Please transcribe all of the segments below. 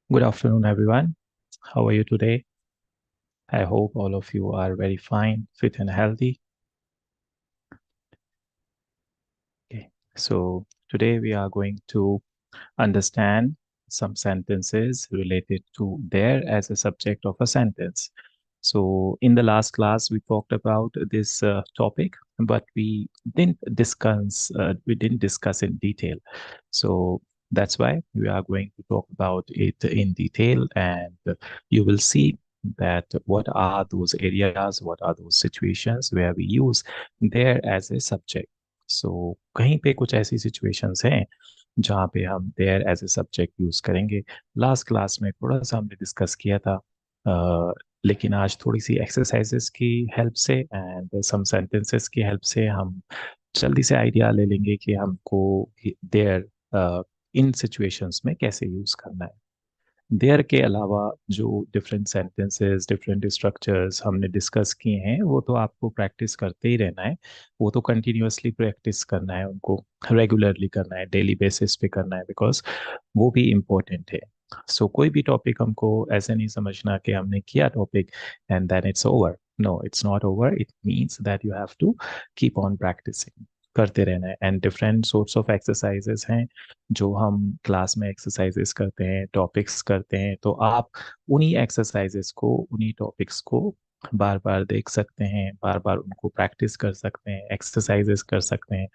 Good afternoon, everyone. How are you today? I hope all of you are very fine, fit, and healthy. Okay, so today we are going to understand some sentences related to there as a subject of a sentence. So, in the last class, we talked about this topic, but we didn't discuss in detail. So that's why we are going to talk about it in detail, and you will see that what are those areas, what are those situations where we use there as a subject. So कहीं पे कुछ ऐसी situations हैं जहाँ पे हम there as a subject use करेंगे. Last class में थोड़ा सा हमने डिस्कस किया था, लेकिन आज थोड़ी सी एक्सरसाइजेस की हेल्प से एंड सम सेंटेंसेस की हेल्प से हम जल्दी से आइडिया ले लेंगे कि हमको देयर इन सिचुएशंस में कैसे यूज करना है. देयर के अलावा जो डिफरेंट सेंटेंसेस, डिफरेंट स्ट्रक्चर्स हमने डिस्कस किए हैं, वो तो आपको प्रैक्टिस करते ही रहना है. वो तो कंटिन्यूअसली प्रैक्टिस करना है, उनको रेगुलरली करना है, डेली बेसिस पे करना है, बिकॉज वो भी इम्पोर्टेंट है. सो कोई भी टॉपिक हमको ऐसे नहीं समझना कि हमने किया topic and then it's over. No, it's not over. It means that you have to keep on practising, करते रहना है. And different sorts of exercises हैं जो हम क्लास में एक्सरसाइजेस करते हैं, टॉपिक्स करते हैं, तो आप उन्हीं एक्सरसाइजेस को, उन्हीं टॉपिक्स को बार बार देख सकते हैं, बार बार उनको प्रैक्टिस कर सकते हैं, एक्सरसाइजेस कर सकते हैं.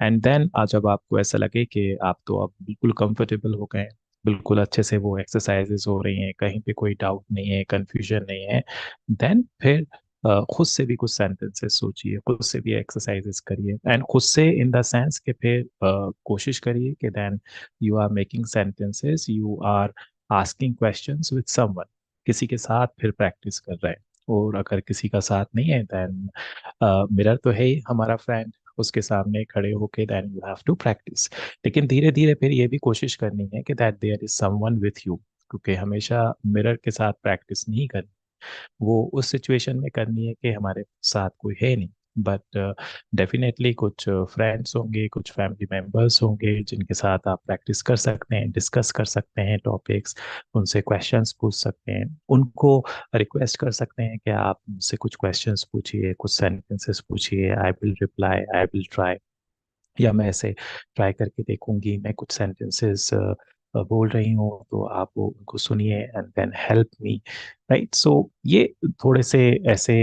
एंड देन आज जब आपको ऐसा लगे कि आप तो अब बिल्कुल कंफर्टेबल हो गए हैं, बिल्कुल अच्छे से वो एक्सरसाइजेस हो रही हैं, कहीं पे कोई डाउट नहीं है, कंफ्यूजन नहीं है, देन फिर खुद से भी कुछ सेंटेंसेस सोचिए, खुद से भी एक्सरसाइजेस करिए. एंड खुद से इन द सेंस कि फिर कोशिश करिए कि then you are making sentences, you are asking questions with someone, किसी के साथ फिर प्रैक्टिस कर रहे हैं. और अगर किसी का साथ नहीं है, देन मिरर तो है ही हमारा फ्रेंड, उसके सामने खड़े होके then you have to practise. लेकिन धीरे धीरे फिर ये भी कोशिश करनी है कि that there is someone with you, क्योंकि हमेशा मिरर के साथ प्रैक्टिस नहीं करनी. वो उस सिचुएशन में करनी है कि हमारे साथ कोई है नहीं, बट डेफिनेटली कुछ फ्रेंड्स होंगे, कुछ फैमिली मेंबर्स होंगे जिनके साथ आप प्रैक्टिस कर सकते हैं, डिस्कस कर सकते हैं टॉपिक्स, उनसे क्वेश्चंस पूछ सकते हैं, उनको रिक्वेस्ट कर सकते हैं कि आप मुझसे कुछ क्वेश्चंस पूछिए, कुछ सेंटेंसेस पूछिए, I will reply, I will try, या मैं ऐसे ट्राई करके देखूंगी, मैं कुछ सेंटेंसेस बोल रही हूँ तो आप वो उनको सुनिए and then help me. Right. So ये थोड़े से ऐसे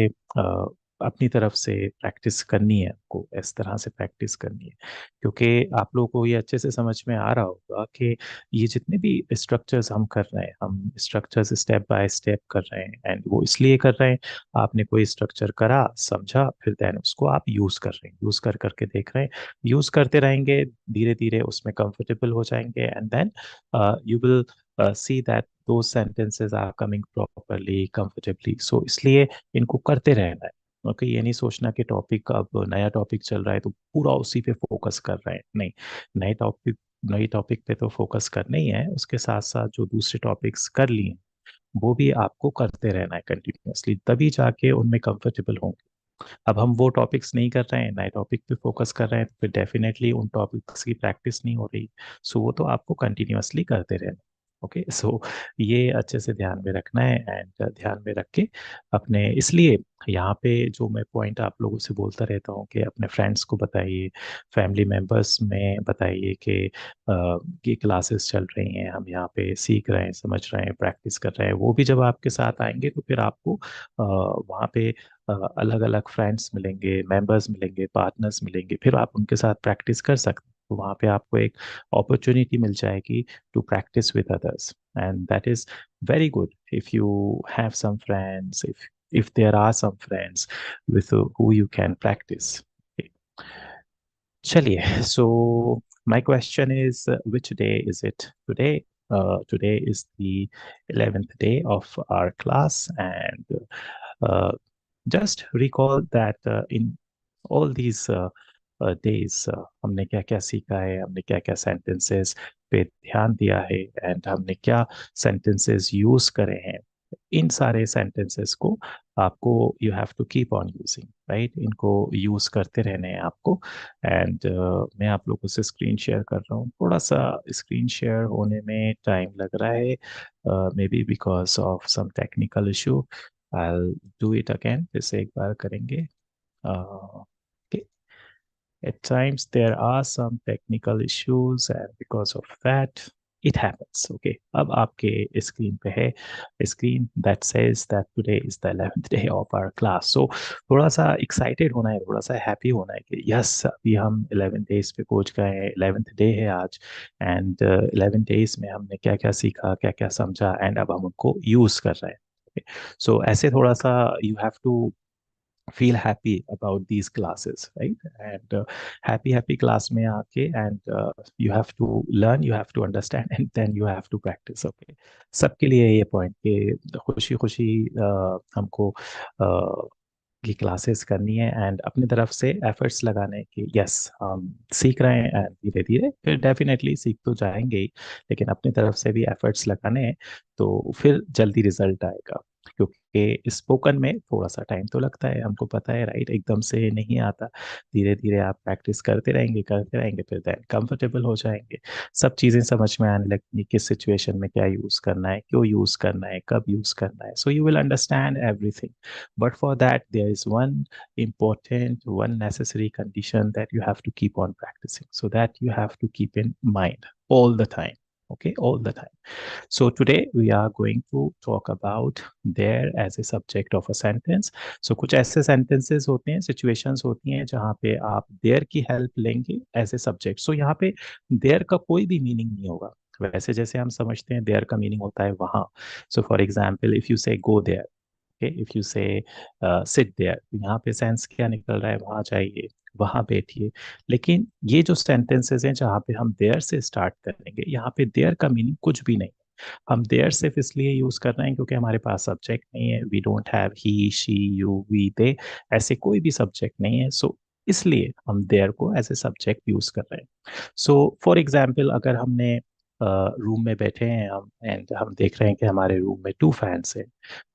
अपनी तरफ से प्रैक्टिस करनी है, आपको इस तरह से प्रैक्टिस करनी है, क्योंकि आप लोगों को ये अच्छे से समझ में आ रहा होगा कि ये जितने भी स्ट्रक्चर्स हम कर रहे हैं, हम स्ट्रक्चर्स स्टेप बाय स्टेप कर रहे हैं, एंड वो इसलिए कर रहे हैं, आपने कोई स्ट्रक्चर करा, समझा, फिर देन उसको आप यूज कर रहे हैं, यूज कर करके देख रहे हैं, यूज करते रहेंगे, धीरे धीरे उसमें कंफर्टेबल हो जाएंगे, and then you will see that those sentences are coming properly, comfortably. So इसलिए इनको करते रहना है. ओके, ये नहीं सोचना कि टॉपिक, अब नया टॉपिक चल रहा है तो पूरा उसी पे फोकस कर रहे हैं. नहीं, नए टॉपिक नई टॉपिक पे तो फोकस करना ही है, उसके साथ साथ जो दूसरे टॉपिक्स कर लिए वो भी आपको करते रहना है कंटिन्यूअसली, तभी जाके उनमें कंफर्टेबल होंगे. अब हम वो टॉपिक्स नहीं कर रहे हैं, नए टॉपिक पे फोकस कर रहे हैं, तो फिर डेफिनेटली उन टॉपिक्स की प्रैक्टिस नहीं हो रही. सो वो तो आपको कंटिन्यूअसली करते रहना. ओके, सो ये अच्छे से ध्यान में रखना है, एंड ध्यान में रख के अपने, इसलिए यहाँ पे जो मैं पॉइंट आप लोगों से बोलता रहता हूँ कि अपने फ्रेंड्स को बताइए, फैमिली मेम्बर्स में बताइए कि ये क्लासेस चल रही हैं, हम यहाँ पे सीख रहे हैं, समझ रहे हैं, प्रैक्टिस कर रहे हैं. वो भी जब आपके साथ आएंगे तो फिर आपको वहाँ पे अलग अलग फ्रेंड्स मिलेंगे, मेंबर्स मिलेंगे, पार्टनर्स मिलेंगे, फिर आप उनके साथ प्रैक्टिस कर सकते हैं. तो वहाँ पे आपको एक अपॉर्चुनिटी मिल जाएगी to practise with others, and that is very good if you have some friends, if there are some friends with who you can practice. चलिए, so my question is, which day is it today? Today is the 11th day of our class, and uh, just recall that in all these days हमने क्या क्या सीखा है, हमने क्या क्या sentences पे ध्यान दिया है, and हमने क्या sentences use करे हैं. इन सारे सेंटेंसेस को आपको you have to keep on using, right, इनको यूज करते रहने हैं आपको। एंड मैं आप लोगों से स्क्रीन शेयर कर रहा हूँ, थोड़ा सा स्क्रीन शेयर होने में टाइम लग रहा है, maybe because of some technical issue. I do it again, फिर से एक बार करेंगे। Okay. At times there are some technical issues and because of that it happens. Okay. अब आपके स्क्रीन पे है screen that says that today is the 11th day of our class. So थोड़ा सा एक्साइटेड होना है, थोड़ा सा हैप्पी होना है कि यस अभी हम 11 डेज पे पहुंच गए हैं, 11th डे है आज। एंड 11 डेज में हमने क्या क्या सीखा, क्या क्या समझा, एंड अब हम उनको यूज कर रहे हैं। सो ऐसे थोड़ा सा you have to feel happy about these classes, right? And happy class में आके and you have to learn, you have to understand and then you have to practice. Okay, सबके लिए ये पॉइंट कि खुशी खुशी हमको ये क्लासेस करनी है एंड अपनी तरफ से एफर्ट्स लगाने कि यस हम सीख रहे हैं एंड धीरे धीरे फिर डेफिनेटली सीख तो जाएंगे ही, लेकिन अपनी तरफ से भी एफर्ट्स लगाने हैं तो फिर जल्दी रिजल्ट आएगा। क्योंकि स्पोकन में थोड़ा सा टाइम तो लगता है, हमको पता है, राइट, एकदम से नहीं आता। धीरे धीरे आप प्रैक्टिस करते रहेंगे फिर देन कंफर्टेबल हो जाएंगे, सब चीज़ें समझ में आने लगती किस सिचुएशन में क्या यूज़ करना है, क्यों यूज़ करना है, कब यूज़ करना है। सो you will understand everything. But for that, there is one important, one necessary condition that you have to keep on practicing. So that you have to keep in mind all the time. Okay, all the time. So today we are going to talk about there as a subject of a sentence. So कुछ ऐसे sentences होते हैं, situations होती हैं जहाँ पे आप there की help लेंगे as a subject. So यहाँ पे there का कोई भी meaning नहीं होगा। वैसे जैसे हम समझते हैं there का meaning होता है वहाँ। So for example, if you say go there, if you से सिट देयर, यहाँ पे सेंस क्या निकल रहा है, वहां जाइए, वहां बैठिए। लेकिन ये जो सेंटेंसेस हैं जहाँ पे हम देयर से स्टार्ट करेंगे, यहाँ पे देयर का मीनिंग कुछ भी नहीं। हम देयर सिर्फ इसलिए यूज कर रहे हैं क्योंकि हमारे पास सब्जेक्ट नहीं है, we don't have he she you we they, ऐसे कोई भी सब्जेक्ट नहीं है। सो इसलिए हम देयर को एज ए सब्जेक्ट यूज कर रहे हैं। सो फॉर एग्जाम्पल, अगर हमने रूम में बैठे हैं हम एंड हम देख रहे हैं कि हमारे रूम में 2 फैंस हैं।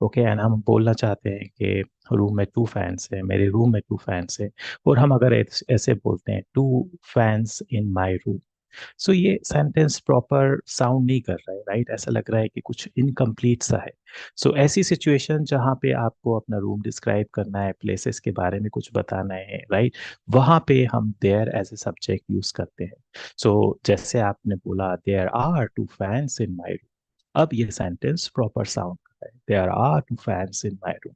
ओके, एंड हम बोलना चाहते हैं कि रूम में 2 फैंस हैं, मेरे रूम में 2 फैंस हैं। और हम अगर ऐसे बोलते हैं 2 फैंस इन माई रूम, सो ये सेंटेंस प्रॉपर साउंड नहीं कर रहा है, राइट, ऐसा लग रहा है कि कुछ इनकम्प्लीट सा है। सो ऐसी सिचुएशन जहाँ पे आपको अपना रूम डिस्क्राइब करना है, प्लेसेस के बारे में कुछ बताना है, राइट, वहाँ पे हम there as a subject use करते हैं। सो जैसे आपने बोला there are 2 fans in my room, अब ये सेंटेंस प्रॉपर साउंड कर रहा है, there are 2 fans in my room.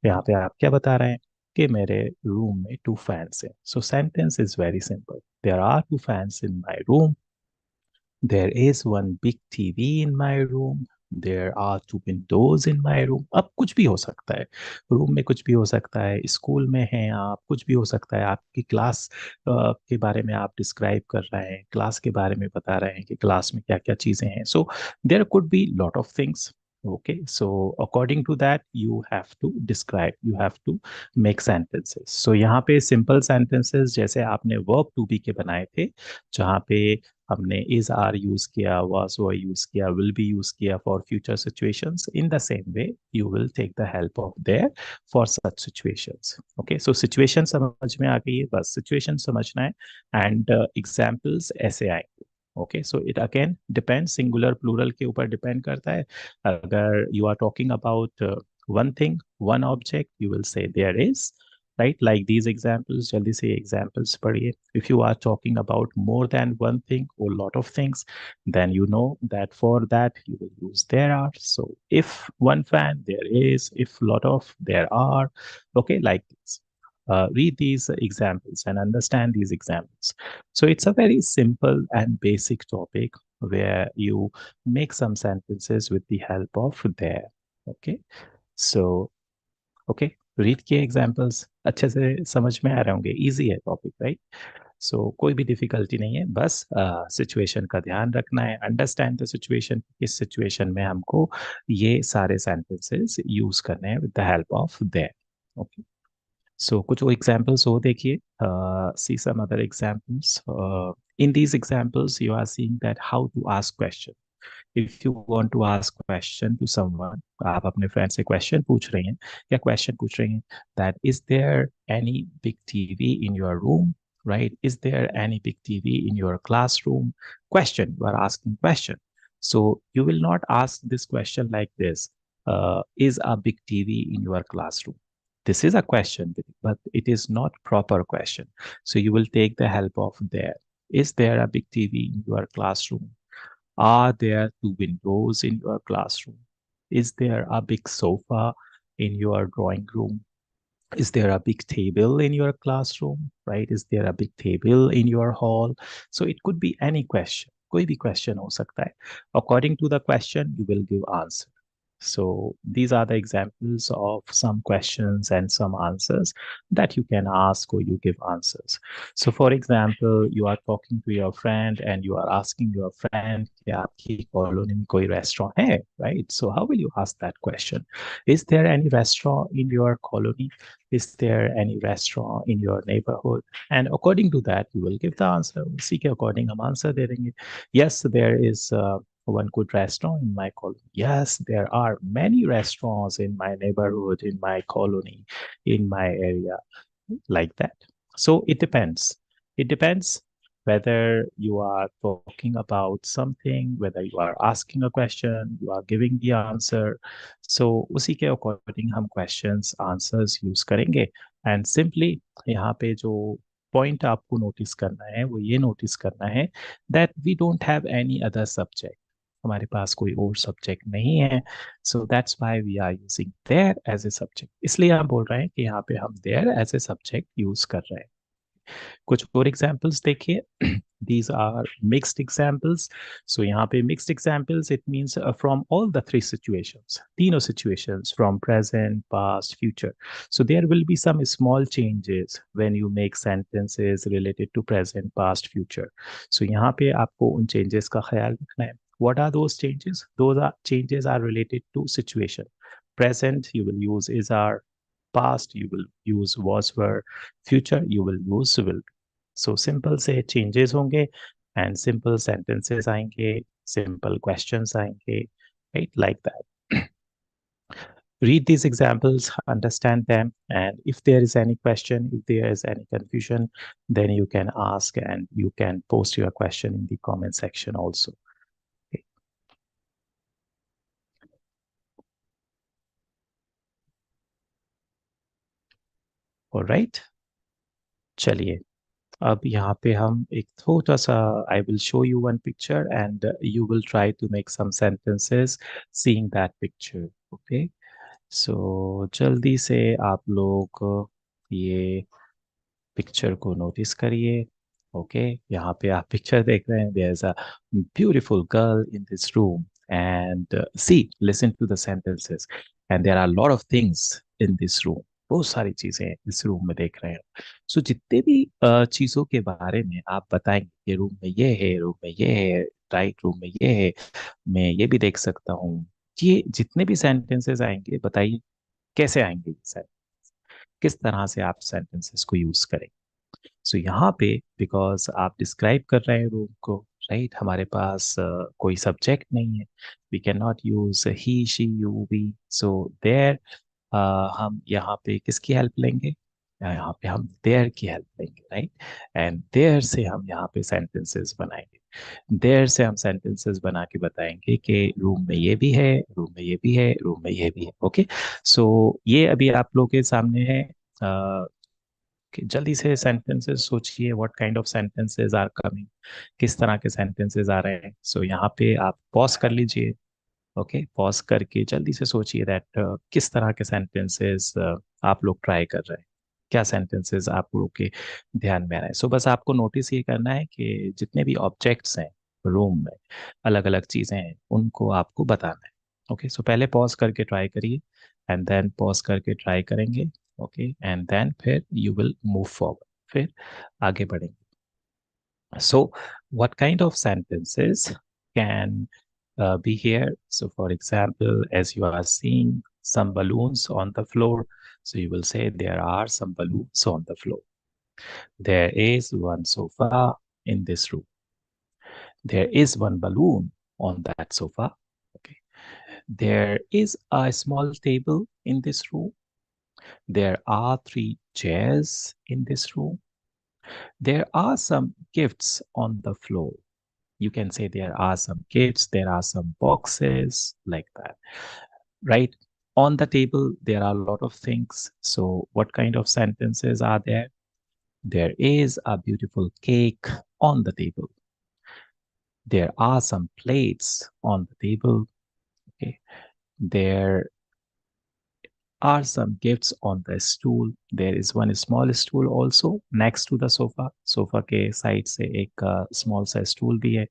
यहाँ पे आप क्या बता रहे हैं कि मेरे रूम में 2 फैंस हैं। So sentence is very simple, there are 2 fans in my room, there is one big TV in my room. There are 2 windows in my room. अब कुछ भी हो सकता है, रूम में कुछ भी हो सकता है, स्कूल में हैं आप, कुछ भी हो सकता है, आपकी क्लास के बारे में आप डिस्क्राइब कर रहे हैं, क्लास के बारे में बता रहे हैं कि क्लास में क्या क्या चीज़ें हैं। So there could be lot of things. Okay, so according to that, you have to describe, you have to make sentences. So यहाँ पे simple sentences जैसे आपने verb to be के बनाए थे, जहाँ पे हमने is are यूज किया, was were यूज किया, will be यूज किया for future situations, in the same way you will take the help of there for such situations. Okay, so situation समझ में आ गई है, बस situation समझना है and examples ऐसे आएंगे। Okay, so it again depend, singular plural के ऊपर डिपेंड करता है। अगर you are talking about one thing, one object, you will say there is, right, like these examples, jaldi se examples padhiye. If you are talking about more than one thing or lot of things, then you know that for that you will use there are. So if one fan there is, if lot of there are, okay, like this. Read these examples and understand these examples. So it's a very simple and basic topic where you make some sentences with the help of there. Okay, so okay, read किए examples, अच्छे से समझ में आ रहे होंगे, easy है topic, right. सो कोई भी डिफिकल्टी नहीं है, बस सिचुएशन का ध्यान रखना है, अंडरस्टैंड द सिचुएशन, इस सिचुएशन में हमको ये सारे सेंटेंसेस यूज करने हैं with the help of their. Okay, so कुछ एग्जाम्पल्स हो देखिए, see some other examples. In these examples you are seeing that how to ask question. If you want to ask question to someone, आप अपने friend से question पूछ रही हैं या question पूछ रही हैं that is there any big TV in your room, right? Is there any big TV in your classroom? Question, you are asking question. So you will not ask this question like this. Is a big TV in your classroom? This is a question, but it is not proper question. So you will take the help of there. Is there a big TV in your classroom? Are there two windows in your classroom? Is there a big sofa in your drawing room? Is there a big table in your classroom, right? Is there a big table in your hall? So it could be any question. कोई भी question हो सकता है. According to the question, you will give answer. So these are the examples of some questions and some answers that you can ask or you give answers. So for example, you are talking to your friend and you are asking your friend, कि आपकी colony में कोई restaurant है, right? So how will you ask that question? Is there any restaurant in your colony? Is there any restaurant in your neighborhood? And according to that, you will give the answer. उसी के according हम answer दे देंगे. Yes, there is one good restaurant in my colony. Yes, there are many restaurants in my neighborhood, in my colony, in my area, like that. So it depends. It depends whether you are talking about something, whether you are asking a question, you are giving the answer. So उसी के according हम questions, answers use करेंगे. And simply यहाँ पे जो point आपको notice करना है वो ये notice करना है that we don't have any other subject. हमारे पास कोई और सब्जेक्ट नहीं है. So that's why we are using there as a subject. इसलिए हम बोल रहे हैं कि यहाँ पे हम there as a subject use कर रहे हैं. कुछ और एग्जांपल्स देखिए. These are mixed examples. So यहाँ पे mixed examples, it means from all the three situations, तीनों situations, from present, past, future. So there will be some small changes when you make sentences related to present, past, future. So यहाँ पे आपको उन changes का ख्याल रखना है. What are those changes? Those are changes are related to situation. Present, you will use is, are. Past, you will use was, were. Future, you will use will. So simple से changes होंगे and simple sentences आएंगे, simple questions आएंगे, right? Like that. Read these examples, understand them, and if there is any question, if there is any confusion, then you can ask and you can post your question in the comment section also. Okay. All right. चलिए अब यहाँ पे हम एक छोटा सा I will show you one picture and you will try to make some sentences seeing that picture. Okay. So जल्दी से आप लोग ये पिक्चर को नोटिस करिए. ओके, यहाँ पे आप पिक्चर देख रहे हैं. There is a beautiful girl in this room and see listen to the sentences and there are lot of things in this room. बहुत सारी चीजें इस रूम में देख रहे हैं. सो जितने भी चीजों के बारे में आप बताएंगे कि रूम में ये है, रूम में ये है, राइट, रूम में ये है, मैं ये भी देख सकता हूँ. ये जितने भी सेंटेंसेस आएंगे बताइए कैसे आएंगे ये sentence? किस तरह से आप सेंटेंसेस को यूज करें. सो यहाँ पे बिकॉज आप डिस्क्राइब कर रहे हैं रूम को, राइट, हमारे पास कोई सब्जेक्ट नहीं है. We can not use he, she, you, we. So there हम यहाँ पे किसकी हेल्प लेंगे? यहाँ पे हम देयर की हेल्प लेंगे, राइट. एंड देयर से हम यहाँ पे सेंटेंसेस बनाएंगे. देयर से हम सेंटेंसेस बना के बताएंगे कि रूम में ये भी है, रूम में ये भी है, रूम में ये भी है. ओके. सो ये अभी आप लोगों के सामने है. कि जल्दी से सेंटेंसेस सोचिए. What kind of sentences are coming, किस तरह के सेंटेंसेस आ रहे हैं. सो यहाँ पे आप पॉज कर लीजिए. ओके, पॉज करके जल्दी से सोचिए दैट किस तरह के सेंटेंसेस आप लोग ट्राई कर रहे हैं. क्या सेंटेंसेस आप लोग के ध्यान में आ रहे हैं. सो बस आपको नोटिस ये करना है कि जितने भी ऑब्जेक्ट्स हैं रूम में, अलग अलग चीजें हैं, उनको आपको बताना है. ओके. सो पहले पॉज करके ट्राई करिए एंड देन पॉज करके ट्राई करेंगे. ओके. एंड देन फिर यू विल मूव फॉरवर्ड, फिर आगे बढ़ेंगे. So, what kind of sentences can be here? So, for example, as you are seeing some balloons on the floor, so you will say there are some balloons on the floor. There is one sofa in this room. There is one balloon on that sofa. Okay. There is a small table in this room. There are three chairs in this room. There are some gifts on the floor. You can say there are some gifts, there are some boxes like that, right? On the table, there are a lot of things. So, what kind of sentences are there? There is a beautiful cake on the table. There are some plates on the table. Okay. There are some gifts on the stool. There is one small stool also next to the sofa. Sofa के side से एक small सा stool भी है.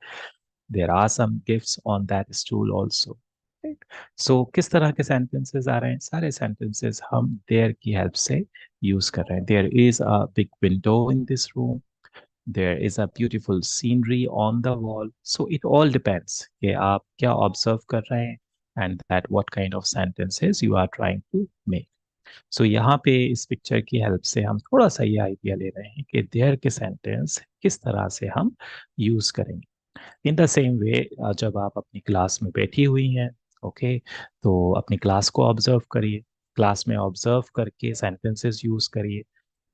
There are some gifts on that stool also. Right? So किस तरह के sentences आ रहे हैं? सारे sentences हम there की help से use कर रहे हैं. There is a big window in this room. There is a beautiful scenery on the wall. So it all depends कि आप क्या observe कर रहे हैं and that what kind of sentences you are trying to make. So यहाँ पे इस picture की हेल्प से हम थोड़ा सा ये आइडिया ले रहे हैं कि देयर के सेंटेंस किस तरह से हम यूज करेंगे. इन द सेम वे जब आप अपनी क्लास में बैठी हुई हैं, ओके, तो अपनी क्लास को ऑब्जर्व करिए. क्लास में ऑब्जर्व करके सेंटेंसेस यूज करिए.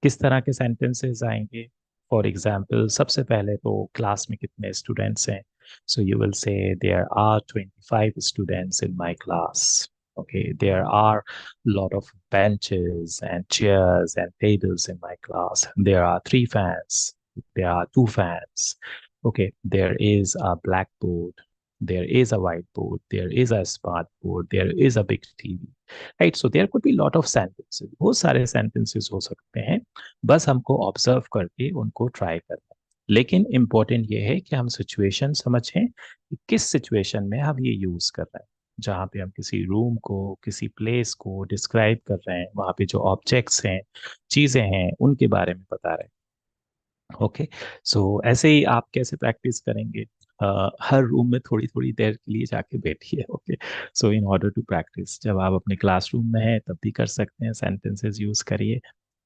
किस तरह के सेंटेंसेस आएंगे? फॉर एग्जाम्पल, सबसे पहले तो क्लास में कितने स्टूडेंट्स हैं. So you will say there are 25 students in my class. Okay, there are a lot of benches and chairs and tables in my class. There are three fans. There are two fans. Okay, there is a blackboard. There is a whiteboard. There is a smart board. There is a big TV. Right? So there could be a lot of sentences. बहुत सारे sentences हो सकते हैं. बस हमको observe करके उनको try करना है. लेकिन important ये है कि हम situation समझें कि किस situation में हम ये use कर रहे हैं. जहाँ पे हम किसी रूम को, किसी प्लेस को डिस्क्राइब कर रहे हैं, वहाँ पे जो ऑब्जेक्ट्स हैं, चीजें हैं, उनके बारे में बता रहे हैं. ओके. सो ऐसे ही आप कैसे प्रैक्टिस करेंगे? हर रूम में थोड़ी थोड़ी देर के लिए जाके बैठिए. Okay. So in order to practice, जब आप अपने क्लासरूम में हैं तब भी कर सकते हैं, सेंटेंसेस यूज करिए.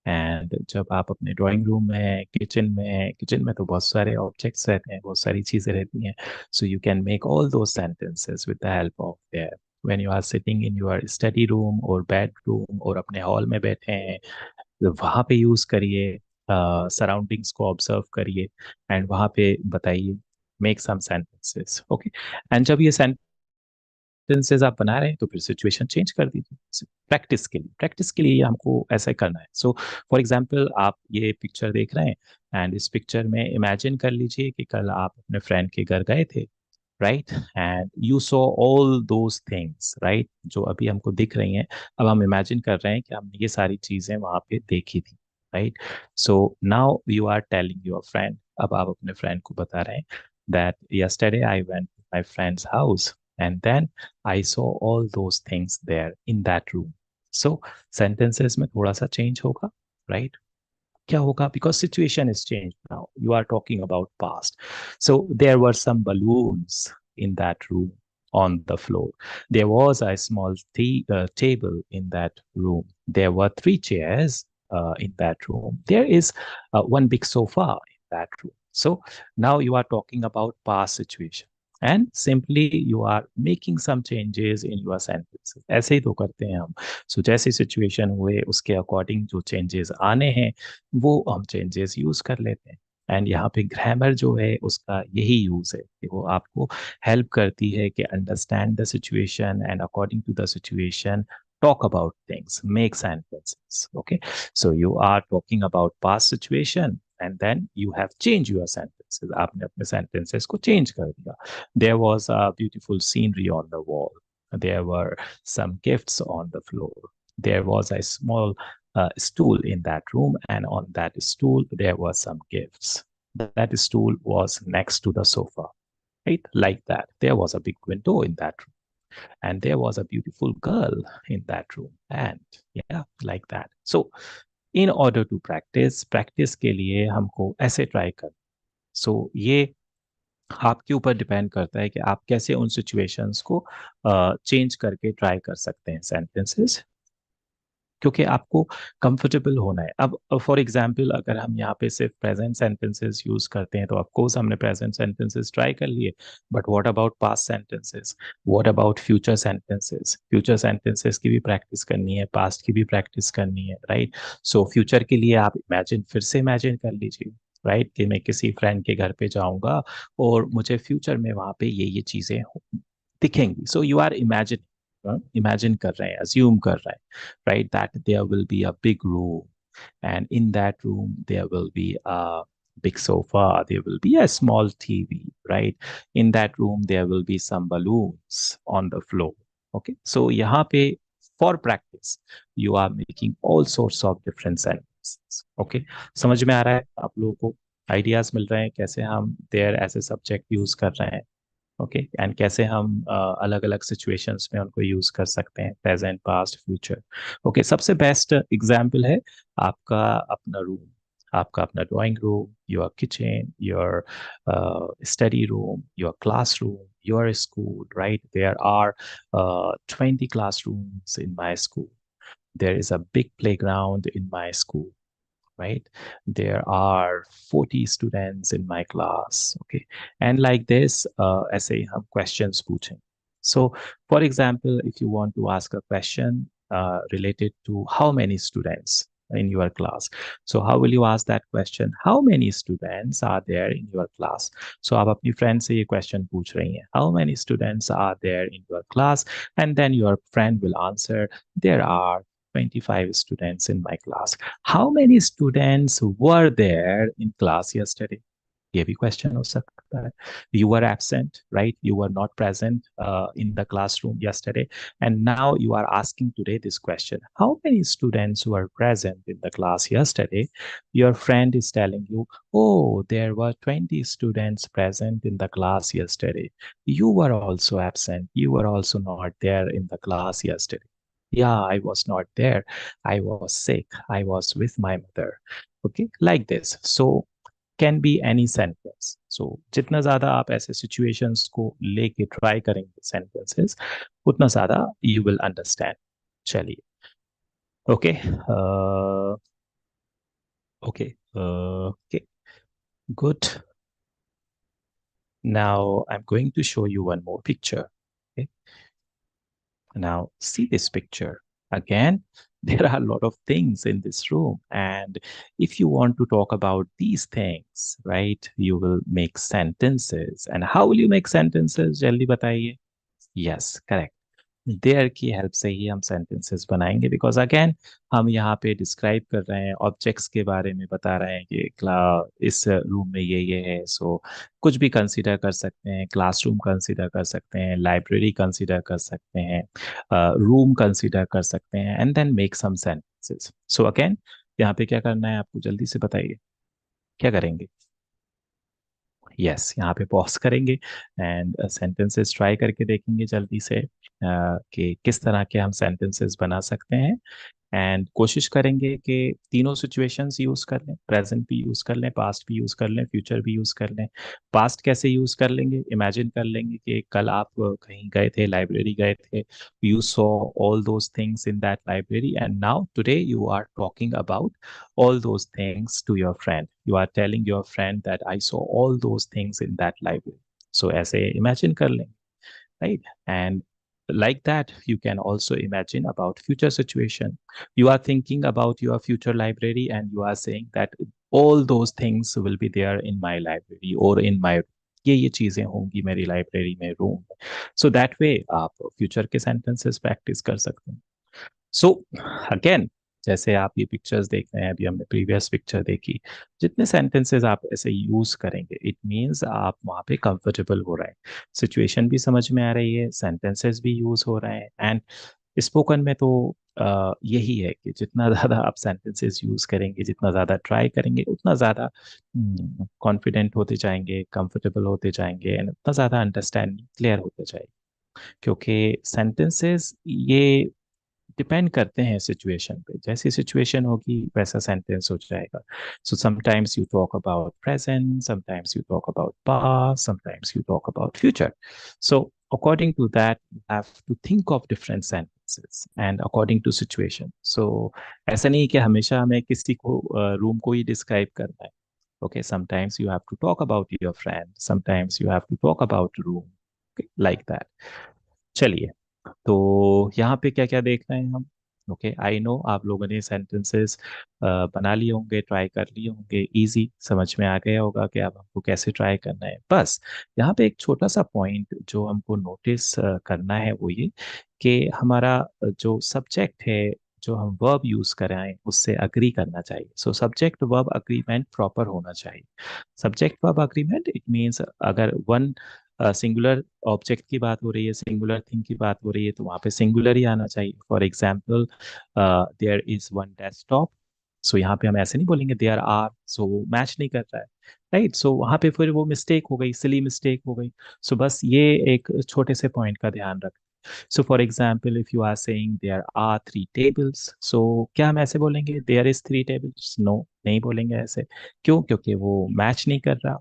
एंड जब आप अपने ड्राइंग रूम में हैं, किचन में हैं, किचन में तो बहुत सारे ऑब्जेक्ट्स रहते हैं, बहुत सारी चीज़ें रहती हैं. So you can make all those sentences with the help of their. When you are sitting in your study room और बेडरूम और अपने हॉल में बैठे हैं, तो वहाँ पे यूज़ करिए. सराउंडिंग्स को ऑब्जर्व करिए एंड वहाँ पे बताइए. Make some sentences. Okay. And जब ये सेंटेंसेस आप बना रहे हैं तो फिर सिचुएशन चेंज कर दीजिए. प्रैक्टिस के लिए हमको ऐसा करना है. सो फॉर एग्जांपल, आप ये पिक्चर देख रहे हैं एंड इस पिक्चर में इमेजिन कर लीजिए कि कल आप अपने फ्रेंड के घर गए थे, right? And you saw all those things, right, जो अभी हमको दिख रही हैं. अब हम इमेजिन कर रहे हैं कि हमने ये सारी चीजें वहां पे देखी थी, right? So now you are telling your friend. अब आप अपने फ्रेंड को बता रहे हैं that yesterday I went to my friend's house and then I saw all those things there in that room. So sentences में थोड़ा सा चेंज होगा, राइट? क्या होगा? Because situation is changed now. You are talking about past. So there were some balloons in that room on the floor. There was a small table in that room. There were three chairs in that room. There is one big sofa in that room. So now you are talking about past situation. And simply you are making some changes in your sentences. ऐसे ही तो करते हैं हम. So जैसी situation हुए उसके according जो changes आने हैं वो हम चेंजेस यूज कर लेते हैं. एंड यहाँ पे ग्रामर जो है उसका यही यूज है कि वो आपको हेल्प करती है कि understand the situation and according to the situation talk about things, make sentences. Okay, so you are talking about past situation and then you have changed your sentences. आपने अपने sentences को change कर दिया. There was a beautiful scenery on the wall. There were some gifts on the floor. There was a small stool in that room, and on that stool there were some gifts. That stool was next to the sofa, right? Like that. There was a big window in that room, and there was a beautiful girl in that room, and yeah, like that. So, in order to practice के लिए हमको ऐसे try कर. सो ये आपके ऊपर depend करता है कि आप कैसे उन सिचुएशंस को चेंज करके ट्राई कर सकते हैं सेंटेंसेस. क्योंकि आपको कंफर्टेबल होना है। अब फॉर एग्जांपल अगर हम यहाँ पे सिर्फ प्रेजेंट सेंटेंसेस यूज करते हैं तो ऑफ कोर्स हमने प्रेजेंट सेंटेंसेस ट्राई कर लिए, but what about past sentences, what about future sentences? Future sentences की भी प्रैक्टिस करनी है, पास्ट की भी प्रैक्टिस करनी है, राइट? सो फ्यूचर के लिए आप इमेजिन, फिर से इमेजिन कर लीजिए, राइट, कि मैं किसी फ्रेंड के घर पे जाऊंगा और मुझे फ्यूचर में वहां पे ये चीजें दिखेंगी। सो यू आर इमेजिन कर रहे हैं, अज्यूम कर रहे हैं, right, that there will be a big room, and in that room there will be a big sofa, there will be a small TV, right? In that room there will be some balloons on the floor. Okay, so यहाँ पे for practice you are making all sorts of different sentences. Okay, समझ में आ रहा है आप लोगों को? Ideas मिल रहे हैं कैसे हम there as a subject use कर रहे हैं? ओके, एंड कैसे हम अलग अलग सिचुएशंस में उनको यूज कर सकते हैं, प्रेजेंट, पास्ट, फ्यूचर। ओके, सबसे बेस्ट एग्जांपल है आपका अपना रूम, आपका अपना drawing room, your kitchen, your study room, your classroom, your school, right? There are 20 classrooms in my school. There is a big playground in my school, right? There are 40 students in my class. Okay, and like this, ऐसे ही हम questions पूछें. So for example, if you want to ask a question related to how many students in your class, so how will you ask that question? How many students are there in your class? So आप अपनी friend से ये question पूछ रही हैं, how many students are there in your class? And then your friend will answer, there are 25 students in my class. How many students were there in class yesterday? ये भी question हो सकता है. You were absent, right? You were not present in the classroom yesterday, and now you are asking today this question: how many students were present in the class yesterday? Your friend is telling you, oh, there were 20 students present in the class yesterday. You were also absent. You were also not there in the class yesterday. Yeah, I was not there. I was sick. I was with my mother. Okay, like this. So can be any sentence. So जितना ज्यादा आप ऐसे situations को लेके try करेंगे sentences, उतना ज्यादा you will understand. चलिए, okay, okay, okay, good. Now I'm going to show you one more picture. Okay, now see this picture. Again, there are a lot of things in this room, and if you want to talk about these things, right, you will make sentences. And how will you make sentences? जल्दी बताइए. Yes, correct. There की help से ही हम sentences बनाएंगे, because again हम यहाँ पे describe कर रहे हैं, ऑब्जेक्ट्स के बारे में बता रहे हैं कि इस रूम में ये है। सो कुछ भी कंसीडर कर सकते हैं, क्लासरूम कंसीडर कर सकते हैं, लाइब्रेरी कंसीडर कर सकते हैं, रूम कंसीडर कर सकते हैं, and then make some sentences. So again यहाँ पे क्या करना है आपको, जल्दी से बताइए क्या करेंगे? यस, यहाँ पे पॉज करेंगे एंड सेंटेंसेस ट्राई करके देखेंगे जल्दी से कि किस तरह के हम सेंटेंसेस बना सकते हैं। एंड कोशिश करेंगे कि तीनों सिचुएशंस यूज कर लें, प्रेजेंट भी यूज कर लें, पास्ट भी यूज कर लें, फ्यूचर भी यूज कर लें। पास्ट कैसे यूज कर लेंगे? इमेजिन कर लेंगे कि कल आप कहीं गए थे, लाइब्रेरी गए थे, you saw all those things in that library, and now today you are talking about all those things to your friend. You are telling your friend that I saw all those things in that library. So ऐसे imagine कर लेंगे, right? And like that, you can also imagine about future situation. You are thinking about your future library and you are saying that all those things will be there in my library or in my ये चीजें होंगी मेरी library में, room में. So that way आप future के sentences practice कर सकते हैं. सो अगेन, जैसे आप ये पिक्चर्स देख रहे हैं, अभी हमने प्रीवियस पिक्चर देखी, जितने सेंटेंसेस आप ऐसे यूज करेंगे इट मीन्स आप वहाँ पे कंफर्टेबल हो रहे हैं, सिचुएशन भी समझ में आ रही है, सेंटेंसेस भी यूज हो रहे हैं. एंड स्पोकन में तो यही है कि जितना ज़्यादा आप सेंटेंसेस यूज करेंगे, जितना ज़्यादा ट्राई करेंगे, उतना ज़्यादा कॉन्फिडेंट होते जाएंगे, कंफर्टेबल होते जाएंगे, एंड उतना ज़्यादा अंडरस्टैंडिंग क्लियर होते जाएगी. क्योंकि सेंटेंसेस ये डिपेंड करते हैं सिचुएशन पे, जैसी सिचुएशन होगी वैसा सेंटेंस हो जाएगा. So sometimes you talk about present, sometimes you talk about past, sometimes you talk about future. So according to that you have to think of different sentences. Sentences and according to situation. So ऐसा नहीं कि हमेशा हमें किसी को room को ही describe करना है. Okay, sometimes you have to talk about your friend, sometimes you have to talk about room, okay, like that. चलिए, तो यहाँ पे क्या क्या देख रहे हैं हम. ओके, आई नो आप लोगों ने सेंटेंसेस बना लिए होंगे, ट्राई कर लिए होंगे, इजी समझ में आ गया होगा कि अब हमको कैसे ट्राई करना है. बस यहाँ पे एक छोटा सा पॉइंट जो हमको नोटिस करना है वो ये कि हमारा जो सब्जेक्ट है, जो हम वर्ब यूज कर रहे हैं उससे अग्री करना चाहिए. So subject verb agreement proper होना चाहिए. Subject verb agreement it means अगर वन सिंगुलर ऑब्जेक्ट की बात हो रही है, सिंगुलर थिंग की बात हो रही है, तो वहाँ पे सिंगुलर ही आना चाहिए. For example, there is one desktop. So यहाँ पे हम ऐसे नहीं बोलेंगे देयर आर, सो वो मैच नहीं कर रहा है, राइट. सो वहाँ पे फिर वो मिस्टेक हो गई, सिली मिस्टेक हो गई. सो बस ये एक छोटे से पॉइंट का ध्यान रख. So for example, if you are saying there are three tables, so क्या हम ऐसे बोलेंगे there is three tables? No, नहीं बोलेंगे ऐसे. क्यों? क्योंकि वो मैच नहीं कर रहा.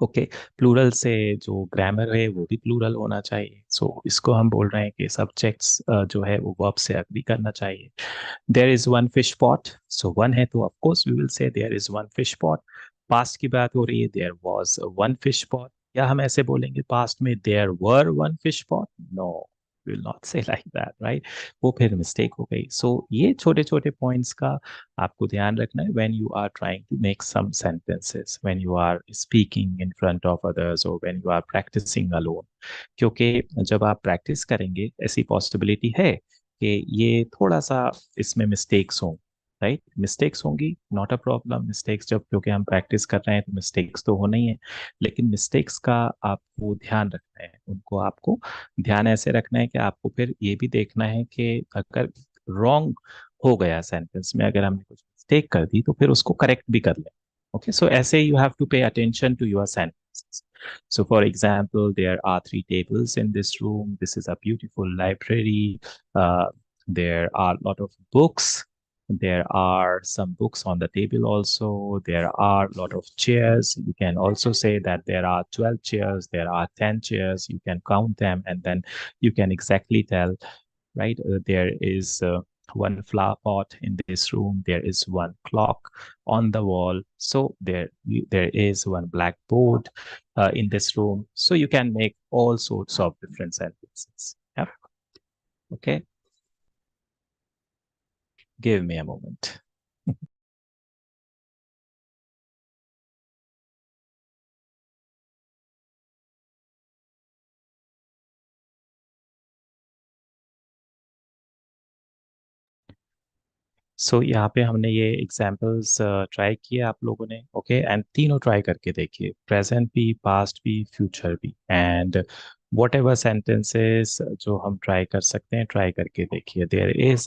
ओके, प्लूरल से जो ग्रामर है वो भी प्लूरल होना चाहिए. सो इसको हम बोल रहे हैं कि सब्जेक्ट्स जो है वो वर्ब से अग्री करना चाहिए. There is one fish pot. So one है तो of course we will say there is one fish pot. Past की बात हो रही है, there was one fish pot. क्या हम ऐसे बोलेंगे पास्ट में there were one fish pot? No, will not say like that, right. वो फिर मिस्टेक हो गई. सो ये छोटे छोटे पॉइंट्स का आपको ध्यान रखना है when you are trying to make some sentences, when you are speaking in front of others और when you are practising alone. क्योंकि जब आप प्रैक्टिस करेंगे ऐसी पॉसिबिलिटी है कि ये थोड़ा सा इसमें मिस्टेक्स हों, राइट. मिस्टेक्स होंगी, नॉट अ प्रॉब्लम. मिस्टेक्स जब क्योंकि हम प्रैक्टिस कर रहे हैं तो मिस्टेक्स तो होना ही है. लेकिन मिस्टेक्स का आपको ध्यान रखना है, उनको आपको ध्यान ऐसे रखना है कि आपको फिर ये भी देखना है कि अगर रॉन्ग हो गया सेंटेंस में, अगर हमने कुछ मिस्टेक कर दी तो फिर उसको करेक्ट भी कर लें. ओके, सो ऐसे you have to pay attention to your sentences. So, for example, there are three tables in this room. This is a beautiful library. There are a lot of books. There are some books on the table also. There are a lot of chairs. You can also say that there are 12 chairs. There are 10 chairs. You can count them and then you can exactly tell, right? There is one flower pot in this room. There is one clock on the wall. So there is one blackboard in this room. So you can make all sorts of different sentences. Yep. Okay. Give me a moment. सो यहाँ पे हमने ये examples try किए आप लोगों ने. Okay, and तीनों try करके देखिए, प्रेजेंट भी, पास्ट भी, फ्यूचर भी. एंड वॉट एवर सेंटेंसेस जो हम ट्राई कर सकते हैं ट्राई करके देखिए. There is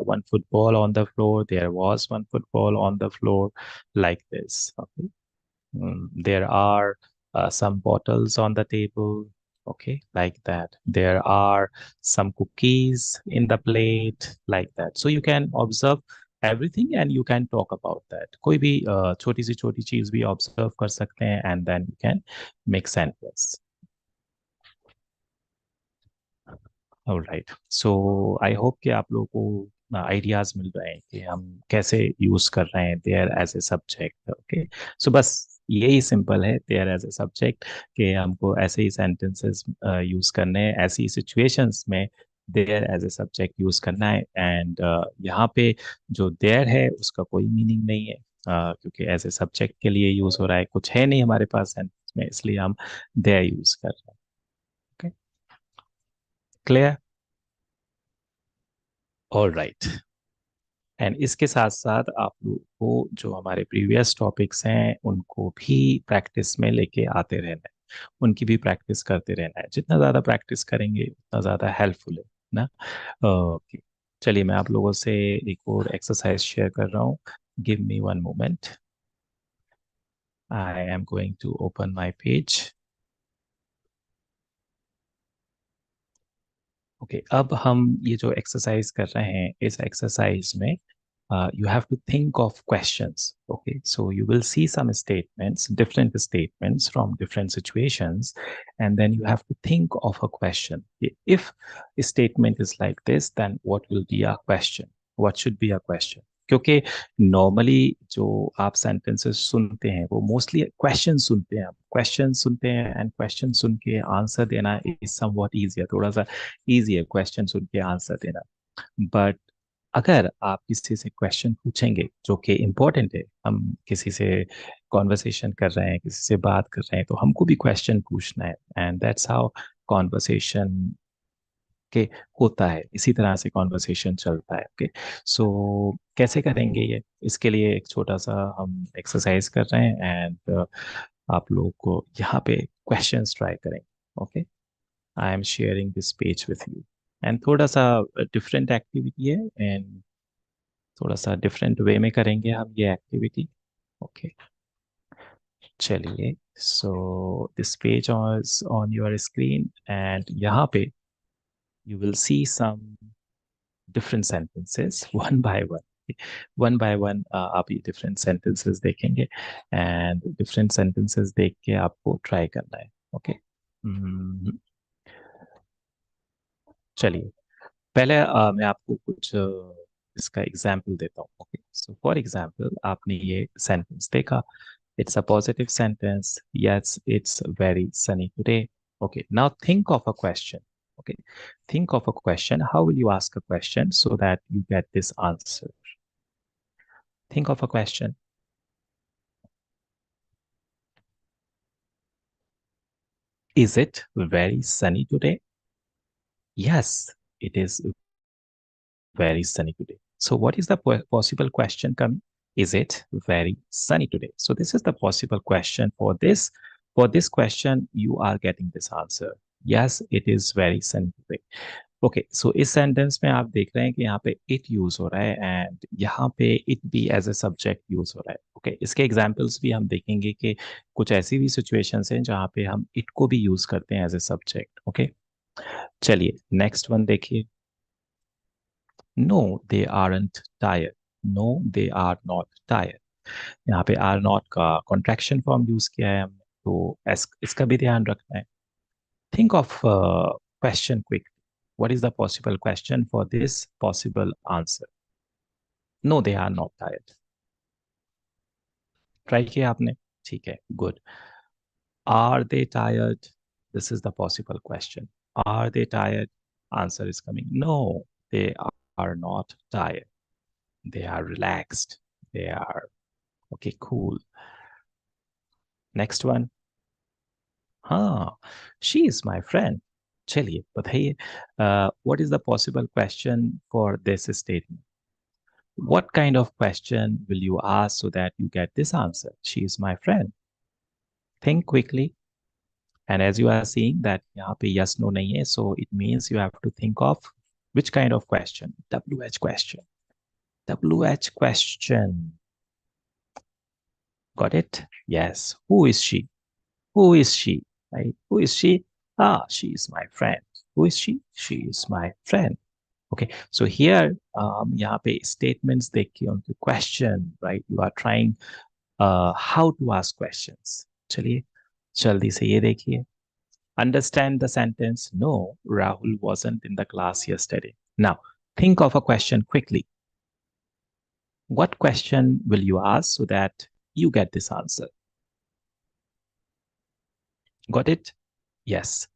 one football on the floor. There was one football on the floor, like this. There are some bottles on the table. Okay, like that. There are some cookies in the plate, like that. So you can observe everything and you can talk about that. कोई भी छोटी चीज भी observe कर सकते हैं and then you can make sentence. Alright, so I hope कि आप लोगों को आइडियाज मिल रहे हैं कि हम कैसे यूज कर रहे हैं there as a subject. Okay, so बस यही सिंपल है देयर एज ए सब्जेक्ट कि हमको ऐसे ही सेंटेंसेस यूज करने हैं, ऐसी सिचुएशंस में there as a subject use करना है. एंड यहाँ पे जो देयर है उसका कोई मीनिंग नहीं है, क्योंकि एज ए सब्जेक्ट के लिए यूज हो रहा है, कुछ है नहीं हमारे पास सेंटेंस में, इसलिए हम देयर यूज कर रहे हैं. Okay, clear. All right. And इसके साथ साथ आप लोग को जो हमारे प्रीवियस टॉपिक्स हैं उनको भी प्रैक्टिस में लेके आते रहना है, उनकी भी प्रैक्टिस करते रहना है. जितना ज़्यादा प्रैक्टिस करेंगे उतना ज़्यादा हेल्पफुल है ना. ओके, चलिए मैं आप लोगों से एक और एक्सरसाइज शेयर कर रहा हूँ. Give me one moment. I am going to open my page. Okay, अब हम ये जो एक्सरसाइज कर रहे हैं इस एक्सरसाइज में you have to think of questions. Okay, so you will see some statements, different statements from different situations, and then you have to think of a question. If a statement is like this, then what will be a question? What should be a question? क्योंकि normally जो आप sentences सुनते हैं वो mostly question सुनते हैं, question सुनते हैं एंड क्वेश्चन सुन के आंसर देना इज समवॉट इजियर, थोड़ा सा इजी है क्वेश्चन सुन के आंसर देना. बट अगर आप किसी से क्वेश्चन पूछेंगे जो कि इम्पोर्टेंट है, हम किसी से कॉन्वर्सेशन कर रहे हैं, किसी से बात कर रहे हैं, तो हमको भी क्वेश्चन पूछना है एंड दैट्स हाउ कॉन्वर्सेशन के होता है, इसी तरह से कॉन्वर्सेशन चलता है. ओके, सो कैसे करेंगे ये, इसके लिए एक छोटा सा हम एक्सरसाइज कर रहे हैं एंड आप लोग को यहाँ पे क्वेश्चंस ट्राई करेंगे. Okay, I am sharing this page with you and थोड़ा सा डिफरेंट एक्टिविटी है एंड थोड़ा सा डिफरेंट वे में करेंगे हम ये एक्टिविटी. ओके, चलिए. So this page is on your screen and यहाँ पे you will see some different sentences one by one. One by one आप ये डिफरेंट सेंटेंसेस देखेंगे एंड डिफरेंट सेंटेंसेस देख के आपको ट्राई करना है. ओके, चलिए. पहले मैं आपको कुछ इसका एग्जाम्पल देता हूँ. ओके, सो फॉर एग्जाम्पल आपने ये सेंटेंस देखा. It's a positive sentence. Yes, it's very Sunny today. Okay, now think of a question. Okay, think of a question. How will you ask a question so that you get this answer? Think of a question. Is it very sunny today? Yes, it is very sunny today. So what is the possible question coming? Is it very sunny today? So this is the possible question for this. For this question, you are getting this answer. Yes, it is very sunny today. Okay, so इस sentence में आप देख रहे हैं कि यहाँ पे it use हो रहा है एंड यहाँ पे इट भी एज ए सब्जेक्ट यूज हो रहा है. ओके, इसके एग्जांपल्स भी हम देखेंगे कि कुछ ऐसी भी सिचुएशंस हैं जहाँ पे हम इट को भी यूज करते हैं एज ए सब्जेक्ट. ओके, चलिए नेक्स्ट वन देखिए. No they aren't tired. No they are not tired. यहाँ पे आर नॉट का कॉन्ट्रैक्शन फॉर्म यूज किया है हमने, तो इसका भी ध्यान रखना है. Think of a question quickly. What is the possible question for this possible answer? No, they are not tired. Try किया आपने? ठीक है, good. Are they tired? This is the possible question. Are they tired? Answer is coming. No, they are not tired. They are relaxed. They are okay, cool. Next one. हाँ, she is my friend. चलिए बताइए, what is the possible question for this statement? What kind of question will you ask so that you get this answer? She is my friend. Think quickly. And as you are seeing that यहाँ पे yes no नहीं है, so it means you have to think of which kind of question? WH question. WH question. Got it? Yes. Who is she? Who is she? Right? Who is she? Ah, she is my friend. Who is she? She is my friend. Okay, so here यहाँ पे statements देख के उनके question, right? You are trying how to ask questions. चलिए जल्दी से ये देखिए. Understand the sentence. No, Rahul wasn't in the class yesterday. Now, think of a question quickly. What question will you ask so that you get this answer? Got it? Yes.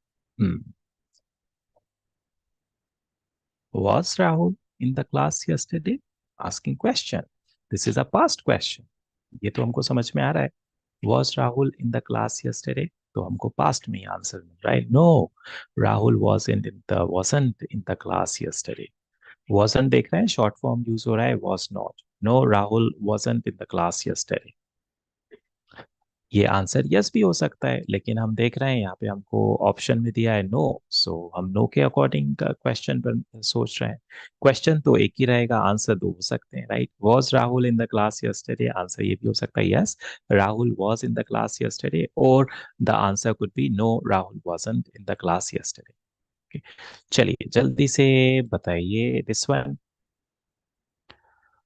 Was Rahul in the class yesterday? Asking question. This is a past question. ये तो हमको समझ में आ रहा है. Was Rahul in the class yesterday? तो हमको past में आंसर मिल रहा है. No, Rahul wasn't in the class yesterday. Wasn't देख रहे हैं, short form use हो रहा है, was not. No, Rahul wasn't in the class yesterday. ये आंसर यस भी हो सकता है, लेकिन हम देख रहे हैं यहाँ पे हमको ऑप्शन में दिया है नो, सो हम नो के अकॉर्डिंग क्वेश्चन पर सोच रहे हैं. क्वेश्चन तो एक ही रहेगा, आंसर दो हो सकते हैं, right? Was Rahul in the class yesterday, answer ये भी हो सकता है yes, Rahul was in the class yesterday, और the answer could be no, Rahul wasn't in the class yesterday. चलिए जल्दी से बताइए दिस वन.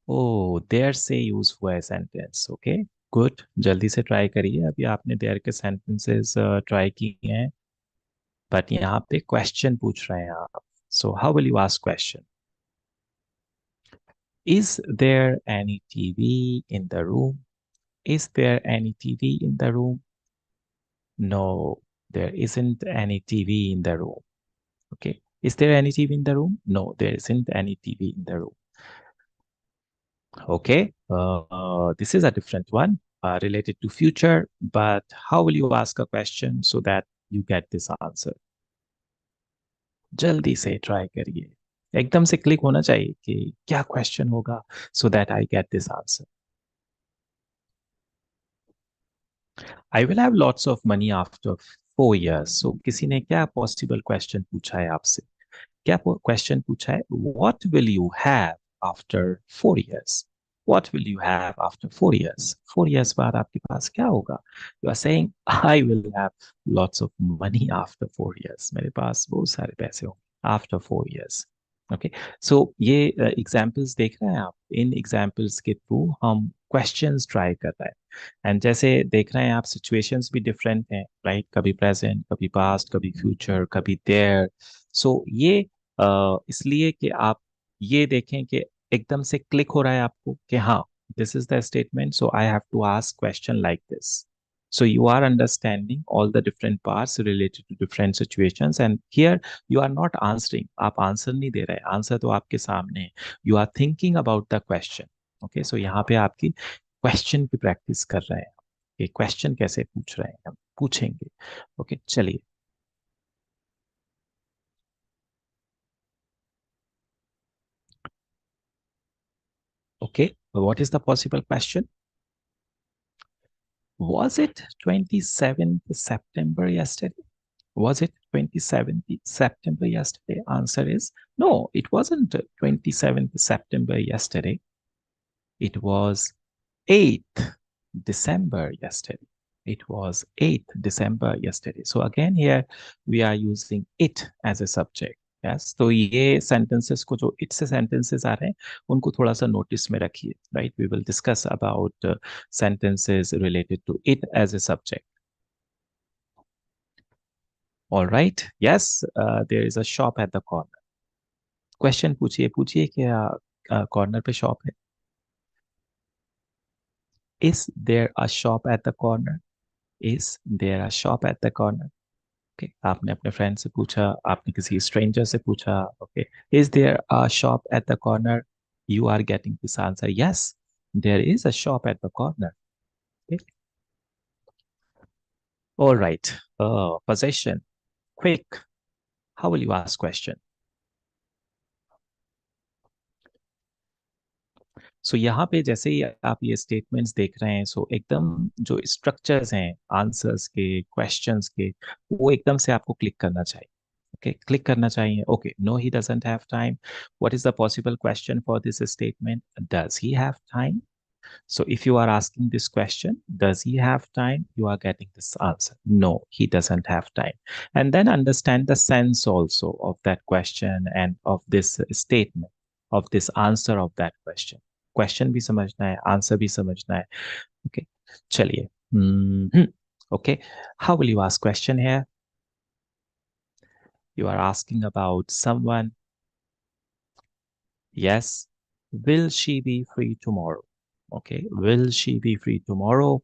ओ देयर से यूज हुआ है सेंटेंस, ओके गुड, जल्दी से ट्राई करिए। अभी आपने देयर के सेंटेंसेस ट्राई किए हैं, बट यहाँ पे क्वेश्चन पूछ रहे हैं आप। So how will you ask question? Is there any TV in the room? Is there any TV in the room? No, there isn't any TV in the room. Okay. Is there any TV in the room? No, there isn't any TV in the room. Okay. This is a different one related to future, but how will you ask a question so that you get this answer? जल्दी से try करिए, एकदम से click होना चाहिए कि क्या question होगा so that I get this answer. I will have lots of money after 4 years. So किसी ने क्या possible question पूछा है आपसे? क्या क्वेश्चन पूछा है? What will you have after 4 years? What will you have after 4 years? 4 years बाद आपके पास क्या होगा? You are saying I will have lots of money after 4 years. मेरे पास बहुत सारे पैसे होंगे after 4 years. ओके, सो ये एग्जाम्पल्स देख रहे हैं आप, इन एग्जाम्पल्स के थ्रू हम क्वेश्चंस ट्राई कर रहे हैं। एंड जैसे देख रहे हैं आप, सिचुएशंस भी डिफरेंट हैं, राइट? कभी प्रेजेंट, कभी पास्ट, कभी फ्यूचर, कभी देयर। सो ये इसलिए कि आप ये देखें कि एकदम से क्लिक हो रहा है आपको कि हाँ, this is the statement, so I have to ask question like this. So you are understanding all the different parts related to different situations, and here you are not answering. आप answer नहीं दे रहे, answer तो आपके सामने है. You are thinking about the question. Okay, so यहाँ पे आपकी क्वेश्चन की प्रैक्टिस कर रहे हैं, कि क्वेश्चन कैसे पूछ रहे हैं, हम पूछेंगे. ओके, चलिए. Okay, what is the possible question? Was it 27th September yesterday? Was it 27th September yesterday? Answer is no, it wasn't 27th September yesterday. It was 8th December yesterday. It was 8th December yesterday. So again here we are using it as a subject. Yes, तो ये sentences को जो it से sentences आ रहे हैं उनको थोड़ा सा notice में रखिए, right? We will discuss about sentences related to it as a subject. All right. Yes, there is a shop at the corner. क्वेश्चन पूछिए, पूछिए क्या कॉर्नर पे शॉप है? Is there a shop at the corner? Is there a shop at the corner? Okay, आपने अपने friend से पूछा, आपने किसी स्ट्रेंजर से पूछा. Okay, is there a shop at the corner? You are getting this answer, yes, there is a shop at the corner. All right. Possession. Quick. How will you ask question? सो यहाँ पे जैसे ही आप ये statements देख रहे हैं, सो एकदम जो स्ट्रक्चर्स हैं आंसर्स के, क्वेश्चंस के, वो एकदम से आपको क्लिक करना चाहिए. ओके, क्लिक करना चाहिए. Okay, no he doesn't have time. What is the possible question for this statement? Does he have time? So if you are asking this question, does he have time? You are getting this answer. No, he doesn't have time. And then understand the sense also of that question and of this statement, of this answer of that question. Question भी समझना है, answer भी समझना है. Okay, चलिए. Okay, how will you ask question here? You are asking about someone. Yes. Will she be free tomorrow? Okay. Will she be free tomorrow?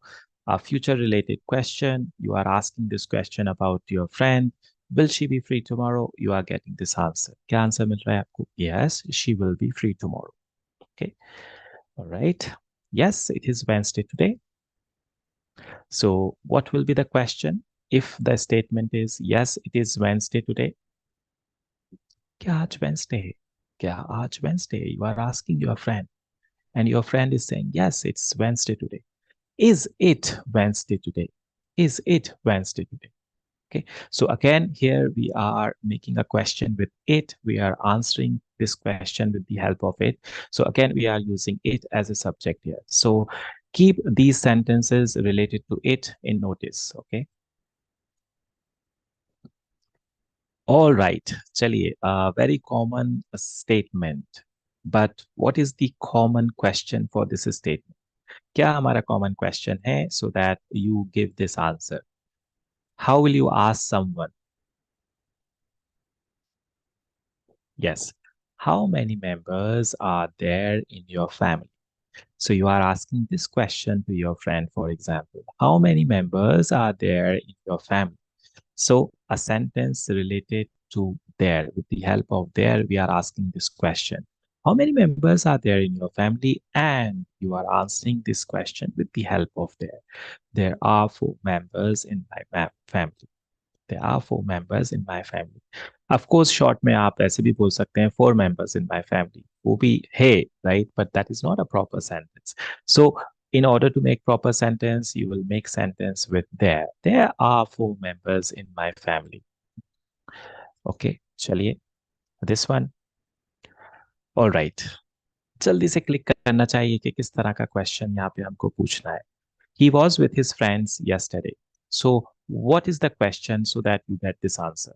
A future related question. You are asking this question about your friend. Will she be free tomorrow? You are getting this answer. क्या answer मिल रहा है आपको? Yes, she will be free tomorrow. Okay. All right. Yes, it is Wednesday today. So what will be the question? If the statement is yes, it is Wednesday today. क्या आज Wednesday है? क्या आज Wednesday है? You are asking your friend, and your friend is saying, yes, it's Wednesday today. Is it Wednesday today? Is it Wednesday today? Okay. So again, here we are making a question with it. We are answering this question with the help of it. So again, we are using it as a subject here. So keep these sentences related to it in notice. Okay. All right. Chaliye, a very common statement. But what is the common question for this statement? क्या हमारा common question है, so that you give this answer? How will you ask someone? Yes. How many members are there in your family? So you are asking this question to your friend, for example. How many members are there in your family? So a sentence related to there, with the help of there, we are asking this question. How many members are there in your family? And you are answering this question with the help of there. There are 4 members in my family. There are 4 members in my family. Of course, short में आप ऐसे भी बोल सकते हैं 4 members in my family. वो भी है, right? But that is not a proper sentence. So in order to make proper sentence, you will make sentence with there. There are 4 members in my family. Okay, चलिए. This one. All right. जल्दी से click करना चाहिए कि किस तरह का question यहाँ पे हमको पूछना है. He was with his friends yesterday. So what is the question so that you get this answer?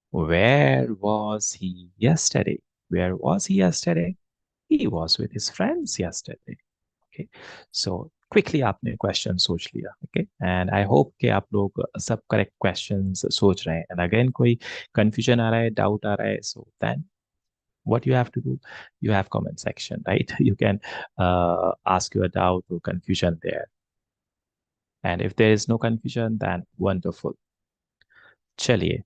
Where was he yesterday? Where was he yesterday? He was with his friends yesterday. Okay. So quickly आपने question सोच लिया. Okay. And I hope कि आप लोग सब correct questions सोच रहे हैं. And again कोई confusion आ रहा है, doubt आ रहा है. So then what you have to do? You have comment section, right? You can ask your doubt or confusion there. And if there is no confusion, then wonderful. चलिए.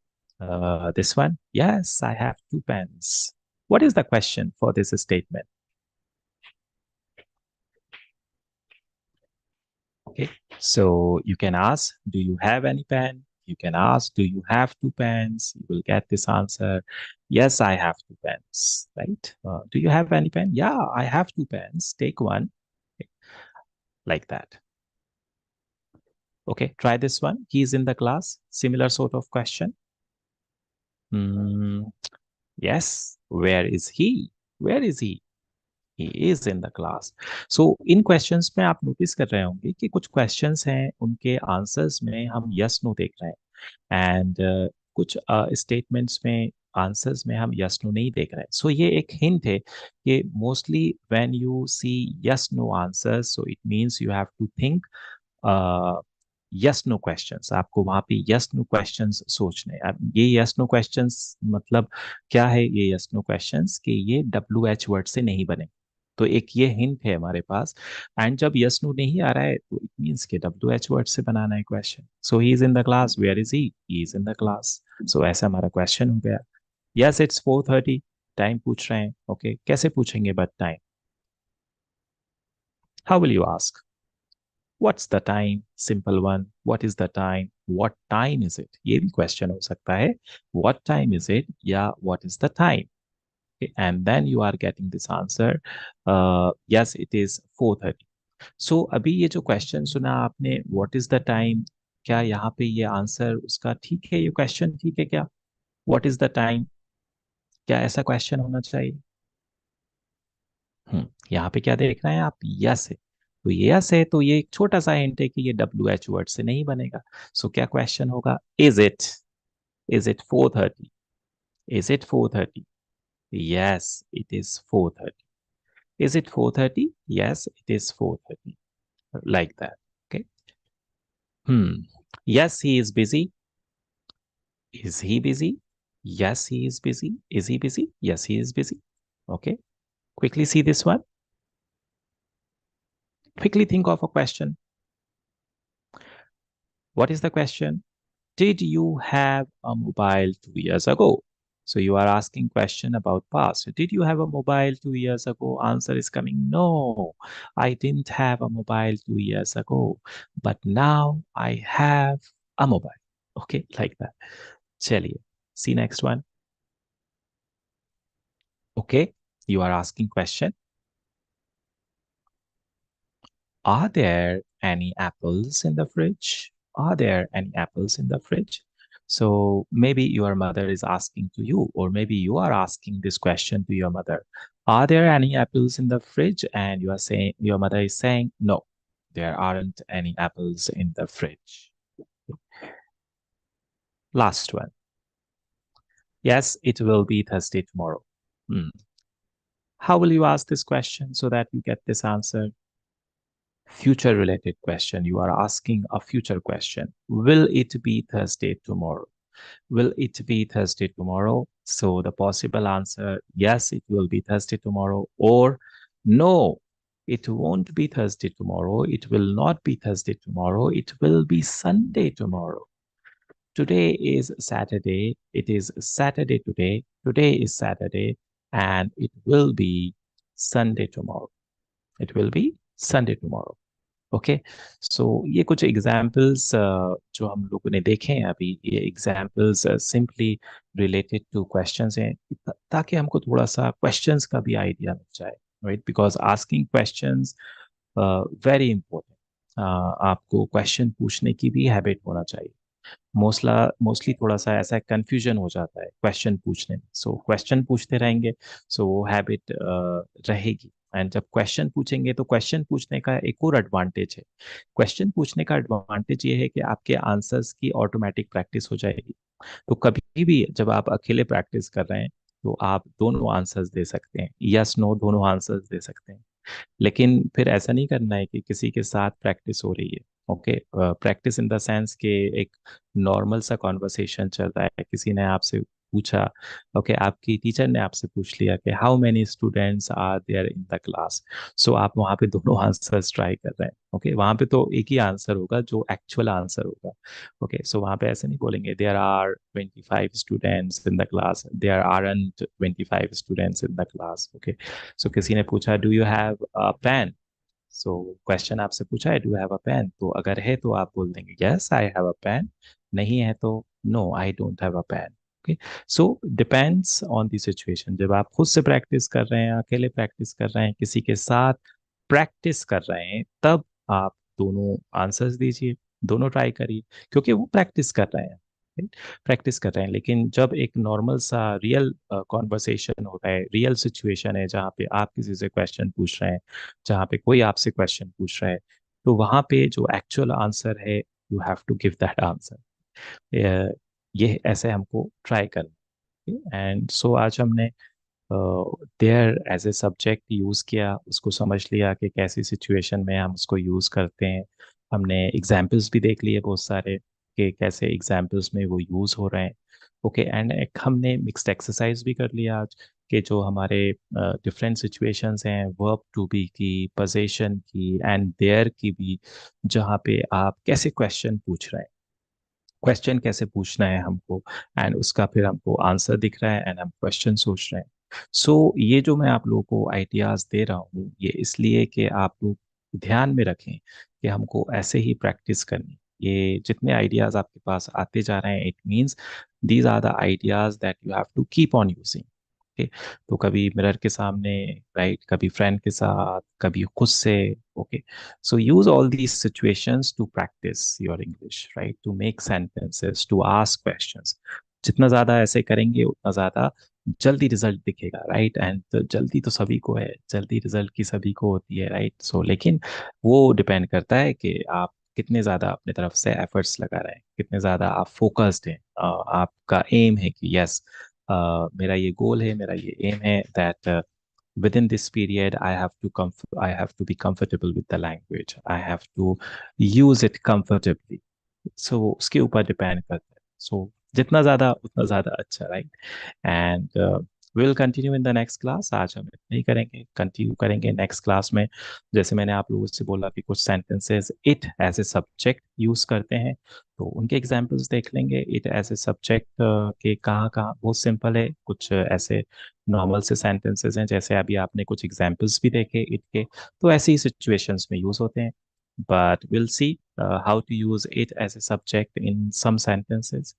This one. Yes, I have 2 pens. What is the question for this statement? Okay, so you can ask, do you have any pen? You can ask, do you have 2 pens? You will get this answer. Yes, I have 2 pens, right? Do you have any pen? Yeah, I have 2 pens. Take one. Okay, like that. Okay, try this one. He's in the class. Similar sort of question. Hmm. Yes, where is he? Where is he? He is in the class. So in questions में आप notice कर रहे होंगे कि कुछ questions हैं उनके answers में हम yes no देख रहे हैं and कुछ statements में answers में हम yes no नहीं देख रहे हैं. So ये एक hint है कि mostly when you see yes no answers, so it means you have to think yes no questions. आपको वहां पे यस नो क्वेश्चंस सोचने. अब ये यस नो क्वेश्चंस मतलब क्या है? ये यस नो क्वेश्चंस कि ये WH वर्ड से नहीं बने. तो एक ये हिंट है हमारे पास. एंड जब यस नो नहीं आ रहा है तो इट मींस कि WH वर्ड से बनाना है question. So he is in the class. Where is he is in the class. So ऐसा हमारा क्वेश्चन हो गया. Yes, it's 4:30. टाइम पूछ रहे हैं. ओके, कैसे पूछेंगे but time? How will you ask? What's the time? Simple one. What is the time? What time is it? ये भी question हो सकता है. What time is it? या what is the time? Okay, and then you are getting this answer. Yes, it is 4:30. So अभी ये जो question सुना आपने, what is the time? क्या यहाँ पे ये answer उसका ठीक है? ये question ठीक है क्या? What is the time? क्या ऐसा question होना चाहिए? यहाँ पे क्या देख रहे हैं आप? यस है. तो ये यस है तो ये एक छोटा सा हिंट है कि ये WH वर्ड से नहीं बनेगा. सो क्या क्वेश्चन होगा? Is it 4:30? Is it 4:30? Yes, it is 4:30. Is it 4:30? Yes, it is 4:30. Like that. Okay. Yes, he is busy. Is he busy? Yes, he is busy. Is he busy? Yes, he is busy. Okay. Quickly see this one. Quickly think of a question. What is the question? Did you have a mobile 2 years ago? So you are asking question about past. Did you have a mobile 2 years ago? Answer is coming. No, I didn't have a mobile 2 years ago, but now I have a mobile. Okay, like that. Chaliye. See next one. Okay, you are asking question. Are there any apples in the fridge? Are there any apples in the fridge? So maybe your mother is asking to you, or maybe you are asking this question to your mother. Are there any apples in the fridge? And you are saying, your mother is saying, no, there aren't any apples in the fridge. Last one. Yes, it will be Thursday tomorrow. How will you ask this question so that you get this answer? Future related question. You are asking a future question. Will it be Thursday tomorrow? Will it be Thursday tomorrow? So the possible answer, yes, it will be Thursday tomorrow, or no, it won't be Thursday tomorrow. It will not be Thursday tomorrow. It will be Sunday tomorrow. Today is Saturday. It is Saturday today. Today is Saturday, and it will be Sunday tomorrow. It will be Sunday tomorrow. Okay, so ये कुछ examples जो हम लोगों ने देखे हैं अभी, ये examples simply related two questions हैं, ताकि हमको थोड़ा सा क्वेश्चंस का भी आइडिया मिल जाए, right? Because asking questions very important. आपको क्वेश्चन पूछने की भी हैबिट होना चाहिए। मोस्टली थोड़ा सा ऐसा कंफ्यूजन हो जाता है क्वेश्चन पूछने में, सो क्वेश्चन पूछते रहेंगे, सो वो हैबिट रहेगी। एंड जब क्वेश्चन पूछेंगे तो क्वेश्चन पूछने का एक और एडवांटेज है। क्वेश्चन पूछने का एडवांटेज ये है कि आपके आंसर्स की ऑटोमेटिक प्रैक्टिस हो जाएगी। तो कभी भी जब आप अकेले प्रैक्टिस कर रहे हैं तो आप दोनों आंसर्स दे सकते हैं, यस नो दोनों आंसर्स दे सकते हैं। लेकिन फिर ऐसा नहीं करना है कि किसी के साथ प्रैक्टिस हो रही है। Okay, practice in the sense के एक नॉर्मल सा कॉन्वर्सेशन चल रहा है, किसी ने आपसे पूछा, ओके, आपकी टीचर ने आपसे पूछ लिया कि how many students are there in the class. So आप वहाँ पे दोनों आंसर्स ट्राई कर रहे हैं। ओके, वहाँ पे तो एक ही आंसर होगा जो एक्चुअल आंसर होगा। ओके, सो वहाँ पे ऐसे नहीं बोलेंगे there are 25 students in the class, there aren't 25 students in the class. Okay, so किसी ने पूछा do you have a pen. So question आपसे पूछा है डू हैव अ पेन, तो अगर है तो आप बोल देंगे yes I have a pen, नहीं है तो no I don't have a pen. Okay, so depends on the situation. जब आप खुद से प्रैक्टिस कर रहे हैं, अकेले प्रैक्टिस कर रहे हैं, किसी के साथ प्रैक्टिस कर रहे हैं, तब आप दोनों आंसर्स दीजिए, दोनों ट्राई करिए, क्योंकि वो प्रैक्टिस कर रहे हैं, प्रैक्टिस कर रहे हैं। लेकिन जब एक नॉर्मल सा रियल कॉन्वर्सेशन हो रहा है, रियल सिचुएशन है जहाँ पे आप किसी से क्वेश्चन पूछ रहे हैं, जहाँ पे कोई आपसे क्वेश्चन पूछ रहा है, तो वहाँ पे जो एक्चुअल आंसर है you have to give that answer. ये ऐसे हमको ट्राई करना। एंड सो आज हमने there as a subject use किया, उसको समझ लिया कि कैसी सिचुएशन में हम उसको यूज़ करते हैं। हमने एग्जाम्पल्स भी देख लिए बहुत सारे कि कैसे एग्जाम्पल्स में वो यूज़ हो रहे हैं। ओके, एंड एक हमने मिक्स्ड एक्सरसाइज भी कर लिया आज, कि जो हमारे डिफरेंट सिचुएशंस हैं, वर्ब टू बी की, पोजीशन की एंड देयर की भी, जहाँ पे आप कैसे क्वेश्चन पूछ रहे हैं, क्वेश्चन कैसे पूछना है हमको, एंड उसका फिर हमको आंसर दिख रहा है एंड हम क्वेश्चन सोच रहे हैं। सो ये जो मैं आप लोगों को आइडियाज दे रहा हूँ, ये इसलिए कि आप लोग ध्यान में रखें कि हमको ऐसे ही प्रैक्टिस करनी। ये जितने आइडियाज आपके पास आते जा रहे हैं, it means these are the ideas that you have to keep on using. Okay, तो कभी मिरर के सामने, राइट, कभी फ्रेंड के साथ, कभी खुद से। Okay, so use all these situations to practice your English, right? To make sentences, to ask questions. जितना ज्यादा ऐसे करेंगे उतना ज्यादा जल्दी रिजल्ट दिखेगा, राइट? एंड जल्दी तो सभी को है, जल्दी रिजल्ट की सभी को होती है, राइट? सो लेकिन वो डिपेंड करता है कि आप कितने ज्यादा अपने तरफ से एफर्ट्स लगा रहे हैं, कितने ज्यादा आप फोकस्ड हैं। आपका एम है कि यस, मेरा ये गोल है, मेरा ये एम है that within this period I have to be comfortable with the language, I have to use it comfortably। सो उसके ऊपर डिपेंड करता है। सो जितना ज्यादा उतना ज्यादा अच्छा, right? And will continue in the next class. आज हम इतना ही करेंगे, कंटिन्यू करेंगे नेक्स्ट क्लास में। जैसे मैंने आप लोगों से बोला कि कुछ sentences it as a subject use करते हैं, तो उनके एग्जांपल्स देख लेंगे। इट एज ए सब्जेक्ट के कहाँ कहाँ बहुत सिंपल है, कुछ ऐसे नॉर्मल से सेंटेंसेस हैं, जैसे अभी आपने कुछ एग्जांपल्स भी देखे इट के, तो ऐसी ही सिचुएशंस में यूज होते हैं। but we'll see how to use it as a subject in some sentences,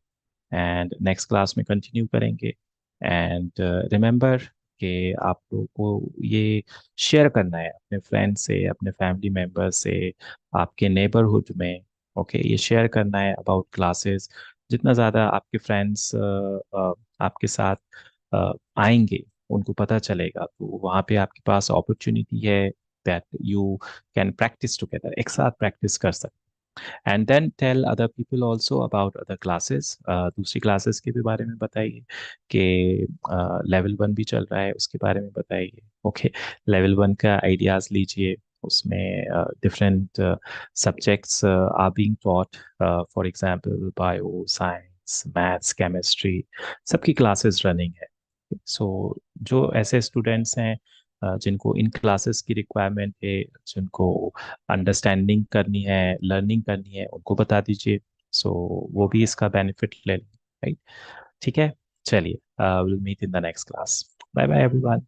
and next class में continue करेंगे। and remember कि आप लोगों को ये शेयर करना है अपने फ्रेंड से, अपने फैमिली मेम्बर से, आपके नेबरहुड में। ओके, ये शेयर करना है अबाउट क्लासेस। जितना ज़्यादा आपके फ्रेंड्स आपके साथ आएंगे, उनको पता चलेगा, तो वहाँ पे आपके पास अपॉर्चुनिटी है that you can practice together, एक साथ प्रैक्टिस कर सकते। And then tell other people also about other classes, दूसरी क्लासेस के भी बारे में बताइए कि लेवल वन भी चल रहा है उसके बारे में बताइए। ओके, लेवल वन का आइडियाज लीजिए, उसमें different subjects are being taught, for example bio, science, maths, chemistry, सबकी क्लासेस रनिंग है। सो जो ऐसे स्टूडेंट्स हैं जिनको इन क्लासेस की रिक्वायरमेंट है, जिनको अंडरस्टैंडिंग करनी है, लर्निंग करनी है, उनको बता दीजिए। सो वो भी इसका बेनिफिट ले लें, राइट? ठीक है, चलिए, will meet in the next class. Bye bye everyone.